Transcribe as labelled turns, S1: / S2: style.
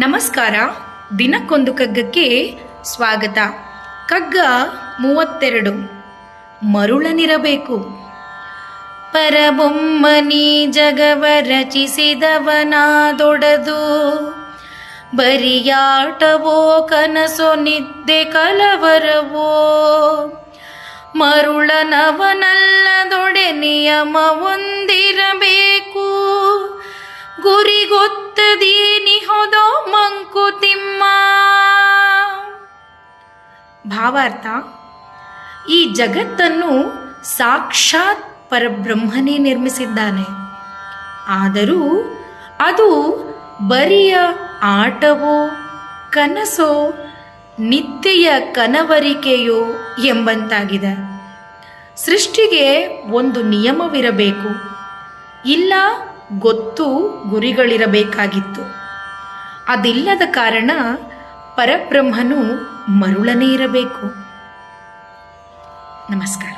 S1: ನಮಸ್ಕಾರ. ದಿನಕ್ಕೊಂದು ಕಗ್ಗಕ್ಕೆ ಸ್ವಾಗತ. ಕಗ್ಗ 32. ಮರುಳನಿರಬೇಕು. ಪರಬೊಮ್ಮನಿ ಜಗವ ರಚಿಸಿದವನಾದೊಡದು, ಬರಿಯಾಟವೋ ಕನಸೋ ನಿದ್ದೆ ಕಲವರವೋ, ಮರುಳನವನಲ್ಲದೊಡೆ ನಿಯಮ ಒಂದಿರಬೇಕು, ಗುರಿಗೊತ್ತದೀನಿಹೊದೋ ಮಂಕುತಿಮ್ಮ. ಭಾವಾರ್ಥ: ಈ ಜಗತ್ತನ್ನು ಸಾಕ್ಷಾತ್ ಪರಬ್ರಹ್ಮನೇ ನಿರ್ಮಿಸಿದ್ದಾನೆ. ಆದರೂ ಅದು ಬರಿಯ ಆಟವೋ ಕನಸೋ ನಿತ್ಯೆಯ ಕನವರಿಕೆಯೋ ಎಂಬಂತಾಗಿದೆ. ಸೃಷ್ಟಿಗೆ ಒಂದು ನಿಯಮವಿರಬೇಕು, ಇಲ್ಲ ಗೊತ್ತು ಗುರಿಗಳಿರಬೇಕಾಗಿತ್ತು. ಅದಿಲ್ಲದ ಕಾರಣ ಪರಬ್ರಹ್ಮನು ಮರುಳನೇ ಇರಬೇಕು. ನಮಸ್ಕಾರ.